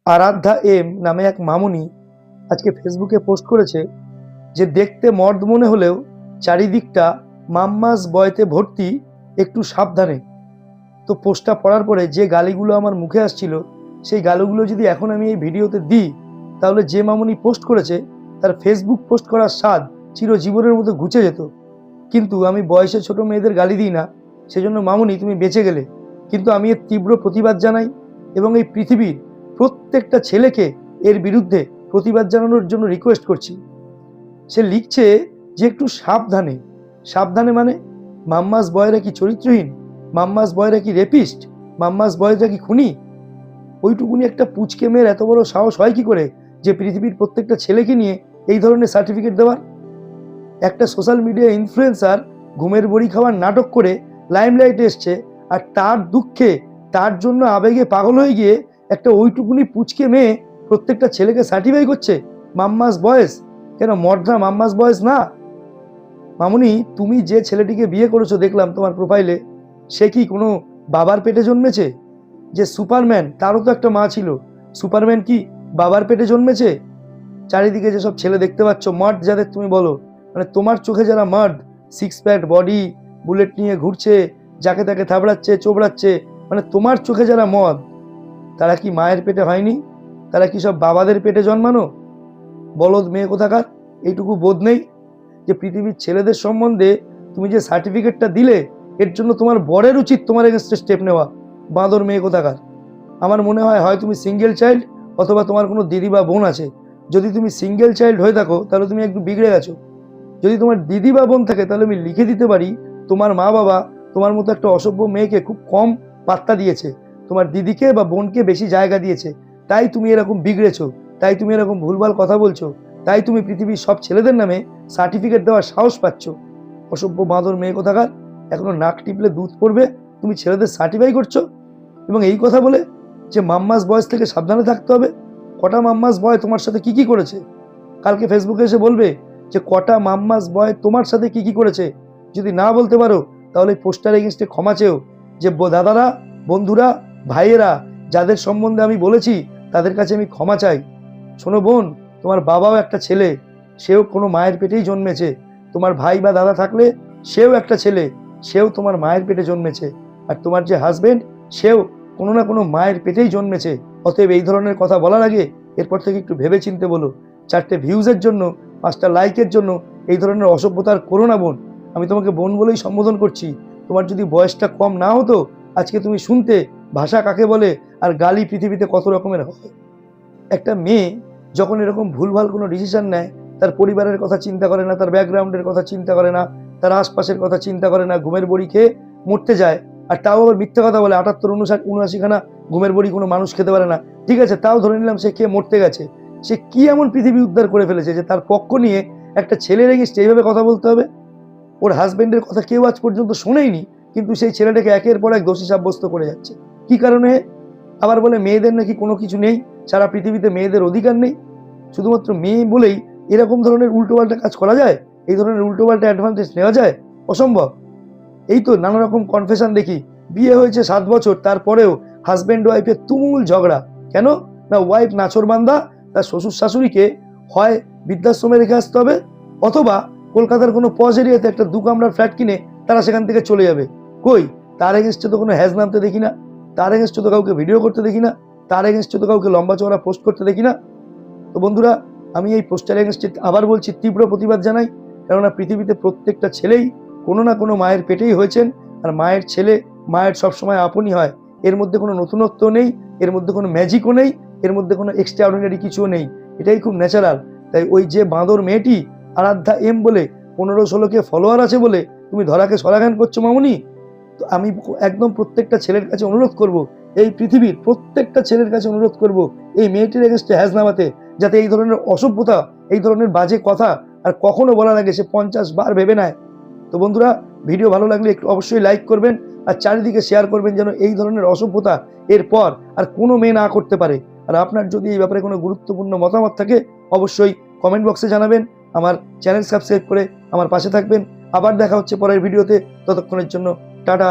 আরাধ্যা M নামে এক মামুনি আজকে ফেসবুকে পোস্ট করেছে যে দেখতে মর্দ মনে হলেও চারিদিকটা মাম্মাস বয়তে ভর্তি, একটু সাবধানে। তো পোস্টটা পড়ার পরে যে গালিগুলো আমার মুখে আসছিল, সেই গালিগুলো যদি এখন আমি এই ভিডিওতে দিই, তাহলে যে মামুনি পোস্ট করেছে তার ফেসবুক পোস্ট করার স্বাদ চিরজীবনের মতো ঘুচে যেত। কিন্তু আমি বয়সে ছোট মেয়েদের গালি দিই না, সেজন্য মামুনি তুমি বেঁচে গেলে। কিন্তু আমি এর তীব্র প্রতিবাদ জানাই এবং এই পৃথিবীর প্রত্যেকটা ছেলেকে এর বিরুদ্ধে প্রতিবাদ জানানোর জন্য রিকোয়েস্ট করছি। সে লিখছে যে একটু সাবধানে। সাবধানে মানে মাম্মাস বয়রা কি চরিত্রহীন? মাম্মাস বয়রা কি রেপিস্ট? মাম্মাস বয়রা কি খুনি? ওইটুকুনি একটা পুচকে মেয়ের এত বড় সাহস হয় কি করে যে পৃথিবীর প্রত্যেকটা ছেলেকে নিয়ে এই ধরনের সার্টিফিকেট দেওয়ার? একটা সোশ্যাল মিডিয়া ইনফ্লুয়েন্সার ঘুমের বড়ি খাওয়ার নাটক করে লাইমলাইটে এসছে, আর তার দুঃখে, তার জন্য আবেগে পাগল হয়ে গিয়ে একটা ওইটুকুনি পুচকে মেয়ে প্রত্যেকটা ছেলেকে সার্টিফাই করছে মাম্মাস বয়েস। কেন মর্দা মাম্মাস বয়েস না? মামুনি, তুমি যে ছেলেটিকে বিয়ে করেছো দেখলাম তোমার প্রোফাইলে, সে কি কোনো বাবার পেটে জন্মেছে? যে সুপারম্যান, তারও তো একটা মা ছিল। সুপারম্যান কি বাবার পেটে জন্মেছে? চারিদিকে যেসব ছেলে দেখতে পাচ্ছ মার্ড, যাদের তুমি বলো, মানে তোমার চোখে যারা মার্ড, সিক্স প্যাক বডি, বুলেট নিয়ে ঘুরছে, যাকে তাকে থাবড়াচ্ছে চোবড়াচ্ছে, মানে তোমার চোখে যারা মদ, তারা কি মায়ের পেটে হয়নি? তারা কি সব বাবাদের পেটে জন্মানো? বলদ মেয়ে কোথাকার! এইটুকু বোধ নেই যে পৃথিবীর ছেলেদের সম্বন্ধে তুমি যে সার্টিফিকেটটা দিলে, এর জন্য তোমার বরের উচিত তোমার এগেনস্টে স্টেপ নেওয়া। বাঁদর মেয়ে কোথাকার! আমার মনে হয় হয় তুমি সিঙ্গেল চাইল্ড, অথবা তোমার কোনো দিদি বা বোন আছে। যদি তুমি সিঙ্গেল চাইল্ড হয়ে থাকো তাহলে তুমি একটু বিগড়ে গেছো। যদি তোমার দিদি বা বোন থাকে তাহলে আমি লিখে দিতে পারি তোমার মা বাবা তোমার মতো একটা অসভ্য মেয়েকে খুব কম পাত্তা দিয়েছে, তোমার দিদিকে বা বোনকে বেশি জায়গা দিয়েছে। তাই তুমি এরকম বিগড়েছো, তাই তুমি এরকম ভুলভাল কথা বলছো, তাই তুমি পৃথিবীর সব ছেলেদের নামে সার্টিফিকেট দেওয়ার সাহস পাচ্ছ। অসভ্য বাঁদর মেয়ে কোথাকার! এখনো নাক টিপলে দুধ পড়বে, তুমি ছেলেদের সার্টিফাই করছো। এবং এই কথা বলে যে মাম্মাস বয়স থেকে সাবধানে থাকতে হবে। কটা মাম্মাস বয় তোমার সাথে কি কি করেছে? কালকে ফেসবুকে এসে বলবে যে কটা মাম্মাস বয় তোমার সাথে কি কি করেছে। যদি না বলতে পারো তাহলে পোস্টার এগেনস্টে ক্ষমা চেও, যে দাদারা, বন্ধুরা, ভাইয়েরা, যাদের সম্বন্ধে আমি বলেছি তাদের কাছে আমি ক্ষমা চাই। শোনো বোন, তোমার বাবাও একটা ছেলে, সেও কোনো মায়ের পেটেই জন্মেছে। তোমার ভাই বা দাদা থাকলে সেও একটা ছেলে, সেও তোমার মায়ের পেটে জন্মেছে। আর তোমার যে হাজবেন্ড, সেও কোনো না কোনো মায়ের পেটেই জন্মেছে। অতএব এই ধরনের কথা বলার আগে এরপর থেকে একটু ভেবে চিনতে বলো। 4টে ভিউজের জন্য, 5টা লাইকের জন্য এই ধরনের অসভ্যতার করো না বোন। আমি তোমাকে বোন বলেই সম্বোধন করছি। তোমার যদি বয়সটা কম না হতো, আজকে তুমি শুনতে ভাষা কাকে বলে আর গালি পৃথিবীতে কত রকমের হয়। একটা মেয়ে যখন এরকম ভুলভাল কোনো ডিসিশন নেয়, তার পরিবারের কথা চিন্তা করে না, তার ব্যাকগ্রাউন্ডের কথা চিন্তা করে না, তার আশপাশের কথা চিন্তা করে না, ঘুমের বড়ি খেয়ে মরতে যায়। আর তাও আবার মিথ্যে কথা বলে, 78-79খানা ঘুমের বড়ি কোনো মানুষ খেতে পারে না। ঠিক আছে, তাও ধরে নিলাম সে খেয়ে মরতে গেছে। সে কি এমন পৃথিবী উদ্ধার করে ফেলেছে যে তার পক্ষ নিয়ে একটা ছেলের এগেইনস্টে এইভাবে কথা বলতে হবে? ওর হাজবেন্ডের কথা কেউ আজ পর্যন্ত শোনেইনি, কিন্তু সেই ছেলেটাকে একের পর এক দোষী সাব্যস্ত করে যাচ্ছে। কি কারণে? আবার বলে মেয়েদের নাকি কোনো কিছু নেই, সারা পৃথিবীতে মেয়েদের অধিকার নেই। শুধুমাত্র মেয়ে বলেই এরকম ধরনের উল্টোপাল্টা কাজ করা যায়? এই ধরনের উল্টোপাল্টা অ্যাডভান্টেজ নেওয়া যায়? অসম্ভব। এই তো নানা রকম কনফেশন দেখি, বিয়ে হয়েছে 7 বছর, তারপরেও হাজব্যান্ড ওয়াইফের তুমুল ঝগড়া। কেন? না ওয়াইফ নাছোড়বান্দা, তার শ্বশুর শাশুড়িকে হয় বৃদ্ধাশ্রমে রেখে আসতে হবে, অথবা কলকাতার কোনো পজ এরিয়াতে একটা 2 কামরার ফ্ল্যাট কিনে তারা সেখান থেকে চলে যাবে। কই, তার এগেনস্টে তো কোনো হ্যাজ নামতে দেখি না, তার এগেনস্টে তো কাউকে ভিডিও করতে দেখি না, তার এগেনস্টে তো কাউকে লম্বা চওড়া পোস্ট করতে দেখি না। তো বন্ধুরা, আমি এই পোস্টার এগেনস্টে আবার বলছি, তীব্র প্রতিবাদ জানাই। কেননা পৃথিবীতে প্রত্যেকটা ছেলেই কোনো না কোনো মায়ের পেটেই হয়েছেন, আর মায়ের ছেলে মায়ের সবসময় আপনই হয়। এর মধ্যে কোনো নতুনত্ব নেই, এর মধ্যে কোনো ম্যাজিকও নেই, এর মধ্যে কোনো এক্সট্রা অর্ডিনারি কিছুও নেই। এটাই খুব ন্যাচারাল। তাই ওই যে বাঁদর মেয়েটি আরাধ্যা এম বলে 15-16K ফলোয়ার আছে বলে তুমি ধরাকে সরাগান করছো মামুনি। তো আমি একদম প্রত্যেকটা ছেলের কাছে অনুরোধ করব, এই পৃথিবীর প্রত্যেকটা ছেলের কাছে অনুরোধ করব, এই মেয়েটির এগেনস্টে হ্যাজ নামাতে, যাতে এই ধরনের অসভ্যতা, এই ধরনের বাজে কথা আর কখনো বলার আগে সে 50 বার ভেবে নেয়। তো বন্ধুরা, ভিডিও ভালো লাগলে একটু অবশ্যই লাইক করবেন, আর চারিদিকে শেয়ার করবেন, যেন এই ধরনের অসভ্যতা এরপর আর কোনো মেয়ে না করতে পারে। আর আপনার যদি এই ব্যাপারে কোনো গুরুত্বপূর্ণ মতামত থাকে, অবশ্যই কমেন্ট বক্সে জানাবেন। আমার চ্যানেল সাবস্ক্রাইব করে আমার পাশে থাকবেন। আবার দেখা হচ্ছে পরের ভিডিওতে। ততক্ষণের জন্য টাটা।